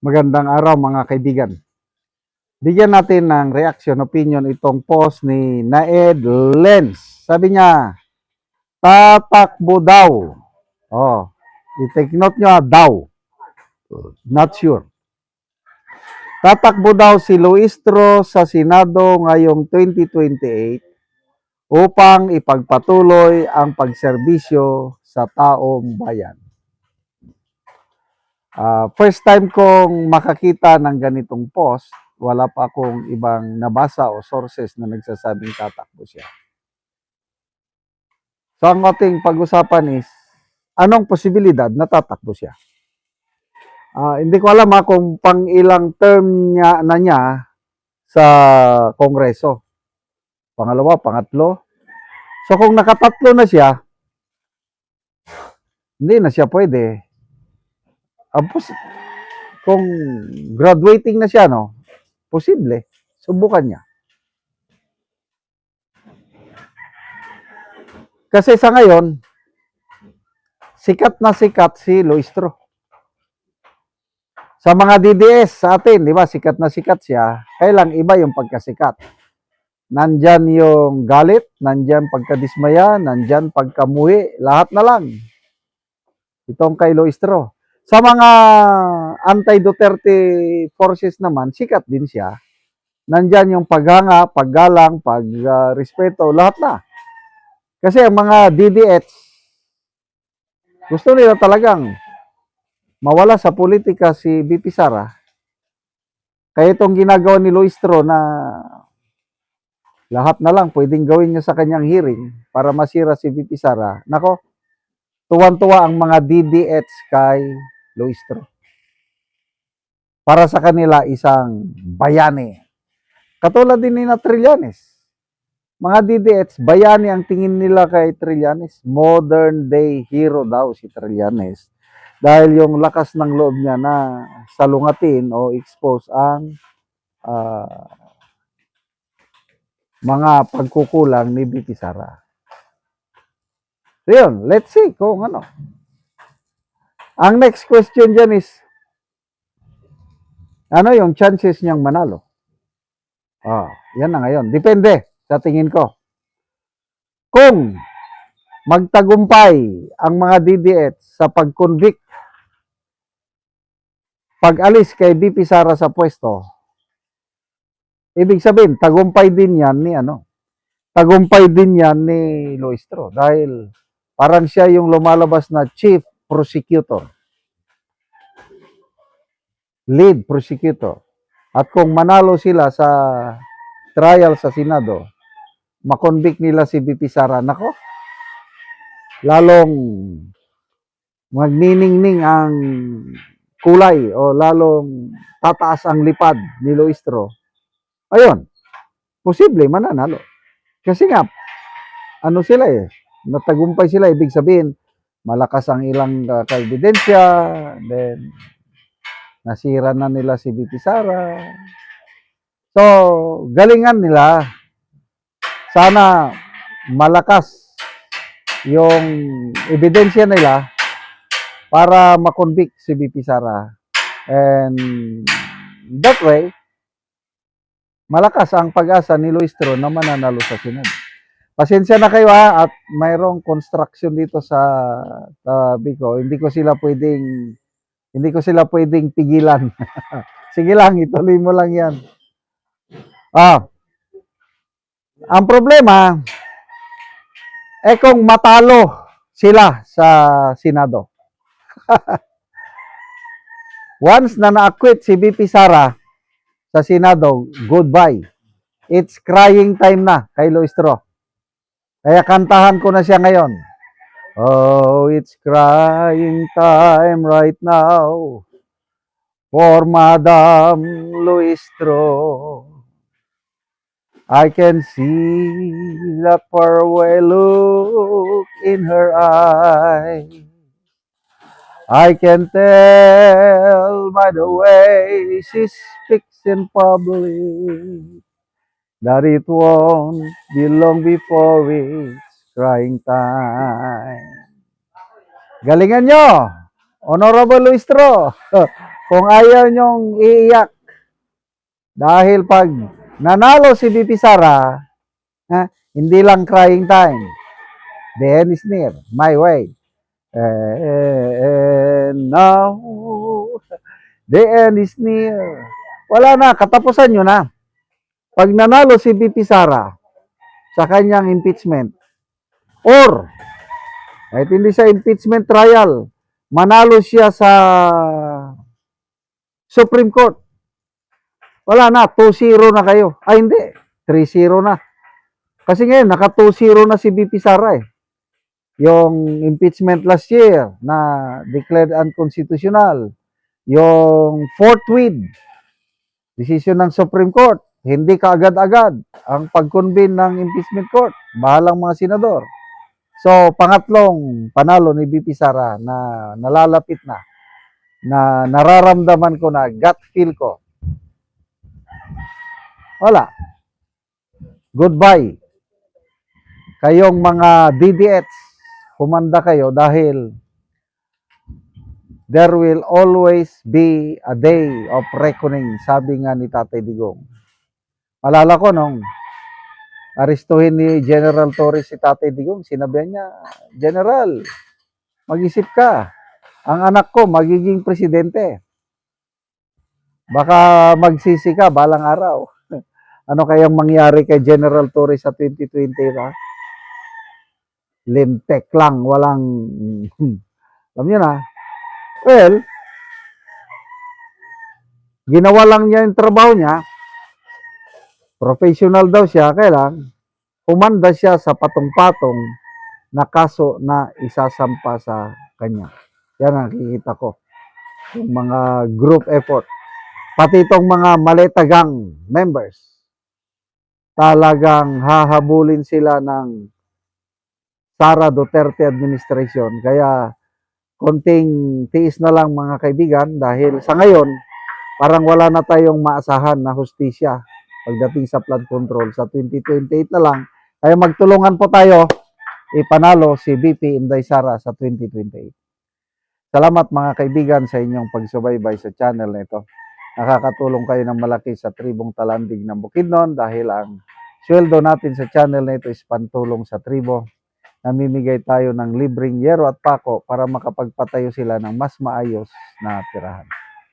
Magandang araw mga kaibigan. Bigyan natin ng reaction, opinion itong post ni Naed Lenz. Sabi niya, tatakbo daw. Oh, i-take note nyo daw. Not sure. Tatakbo daw si Luistro sa Senado ngayong 2028 upang ipagpatuloy ang pagserbisyo sa taong bayan. First time kong makakita ng ganitong post, wala pa akong ibang nabasa o sources na nagsasabing tatakbo siya. So ang ating pag-usapan is, anong posibilidad na tatakbo siya? Hindi ko alam kung pang ilang term niya sa Kongreso. Pangalawa, pangatlo. So kung nakatatlo na siya, hindi na siya pwede. Kung graduating na siya, no, posible, subukan niya. Kasi sa ngayon, sikat na sikat si Luistro. Sa mga DDS sa atin, di ba, sikat na sikat siya, kailang iba yung pagkasikat. Nandyan yung galit, nandyan pagkadismaya, nandyan pagkamuhi, lahat na lang. Itong kay Luistro. Sa mga anti-Duterte forces naman, sikat din siya. Nandyan yung paghanga, paggalang, pagrespeto, lahat na. Kasi ang mga DDS, gusto nila talagang mawala sa politika si BP Sara. Kaya itong ginagawa ni Luistro na lahat na lang pwedeng gawin niya sa kanyang hearing para masira si BP Sara. Nako, tuwan-tuwa ang mga DDS kay Luistro. Para sa kanila isang bayani. Katulad din ni Trillanes. Mga DDS, bayani ang tingin nila kay Trillanes. Modern day hero daw si Trillanes. Dahil yung lakas ng loob niya na salungatin o expose ang mga pagkukulang ni BP Sara. So yun, let's see kung ano. Ang next question dyan is, ano yung chances niyang manalo? Yan na ngayon. Depende sa tingin ko. Kung magtagumpay ang mga DDS sa pag-convict, pag-alis kay BP Sara sa pwesto, ibig sabihin, tagumpay din yan ni Luistro dahil parang siya yung lumalabas na chief prosecutor, lead prosecutor. At kung manalo sila sa trial sa Senado, makonvict nila si BP Sara, nako, lalong magniningning ang kulay o lalong tataas ang lipad ni Luistro. Ayun, posible mananalo. Kasi nga, sila natagumpay sila, ibig sabihin, malakas ang ilang kaebidensya, then nasira na nila si BP Sara. So, galingan nila. Sana malakas yung ebidensya nila para makonvict si BP Sara. And that way, malakas ang pag-asa ni Luistro na mananalo sa Senado. Pasensya na kayo at mayroong construction dito sa tabi ko. Hindi ko sila pwedeng pigilan. Sige lang, ituloy mo lang yan. Ang problema, kung matalo sila sa Senado. Once na na-acquit si BP Sara sa Senado, goodbye. It's crying time na kay Luistro. Kaya kantahan ko na siya ngayon. Oh, it's crying time right now for Madam Luistro. I can see that faraway look in her eye. I can tell by the way she speaks in public that it won't be long before it's crying time. Galingan nyo, Honorable Luistro. Kung ayaw nyong iiyak, dahil pag nanalo si VP Sara, hindi lang crying time. The end is near. My way. And now, the end is near. Wala na, katapusan nyo na. Pag nanalo si VP Sara sa kanyang impeachment, or kahit hindi sa impeachment trial, manalo siya sa Supreme Court, wala na, 2-0 na kayo. Ay hindi, 3-0 na. Kasi ngayon, naka 2-0 na si VP Sara eh. Yung impeachment last year na declared unconstitutional, yung forthwith decision ng Supreme Court, hindi kaagad-agad ang pag-convene ng impeachment court, bahalang mga senador. So, pangatlong panalo ni VP Sara na nalalapit na nararamdaman ko na gut feel ko. Wala. Goodbye. Kayong mga DDS, humanda kayo dahil there will always be a day of reckoning, sabi nga ni Tatay Digong. Alala ko nung aristuhin ni General Torres si Tatay Digong, sinabihan niya, General, mag-isip ka, ang anak ko magiging presidente. Baka magsisi ka balang araw. Ano kayang mangyari kay General Torres sa 2020 ba? Lintek lang, walang alam niyo na. Well, ginawa lang niya yung trabaho niya. Professional daw siya, kaya lang humanda siya sa patong-patong na kaso na isasampa sa kanya. Yan ang nakikita ko. Yung mga group effort. Pati itong mga maletagang members. Talagang hahabulin sila ng Sara Duterte administration. Kaya konting tiis na lang mga kaibigan dahil sa ngayon parang wala na tayong maasahan na hustisya pagdating sa flood control sa 2028 na lang. Kaya magtulungan po tayo ipanalo si VP Inday Sara sa 2028. Salamat mga kaibigan sa inyong pagsubaybay sa channel nito. Nakakatulong kayo ng malaki sa tribong Talandig ng Bukidnon dahil ang sweldo natin sa channel na ito is pantulong sa tribo. Namimigay tayo ng libreng yero at pako para makapagpatayo sila ng mas maayos na tirahan.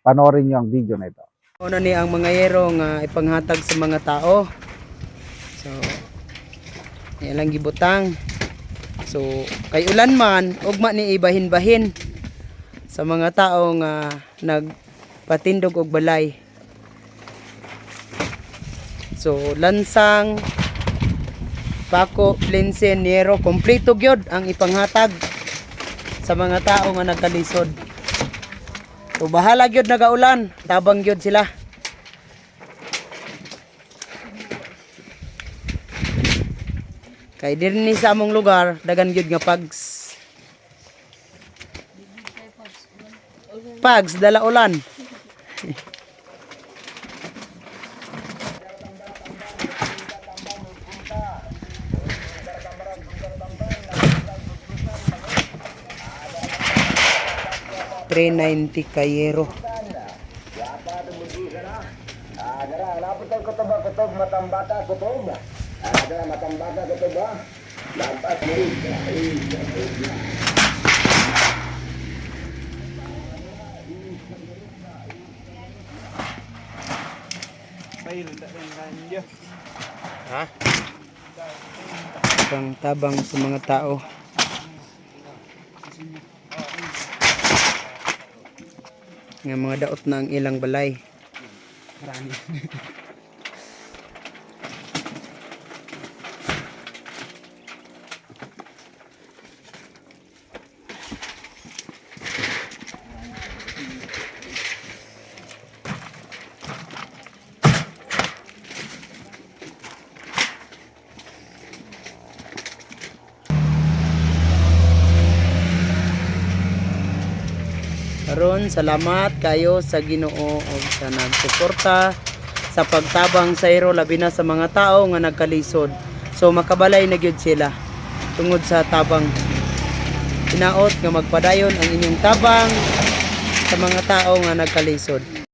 Panoorin nyo ang video na ito. Una ni ang mga yero nga ipanghatag sa mga tao. So, yan lang gibutang. So, kay ulan man, ugma ni ibahin-bahin sa mga tao nga nagpatindog og balay. So, lansang, pako, plinsen, yero, kompleto gyud ang ipanghatag sa mga tao nga nagkalisod. So, bahala gyud nagaulan, tabang gyud sila. Kay dinhi sa among lugar, dagan gyud nga pags. Pags dala ulan. $390 kayero. Ha? Tabang sa mga tao. Nga mga daot na ang ilang balay. Marami. Karon salamat kayo sa Ginoo o sa nagsuporta sa pagtabang sa iro labi na sa mga tao nga nagkalisod. So makabalay na gyud sila tungod sa tabang. Tinaot nga magpadayon ang inyong tabang sa mga tao nga nagkalisod.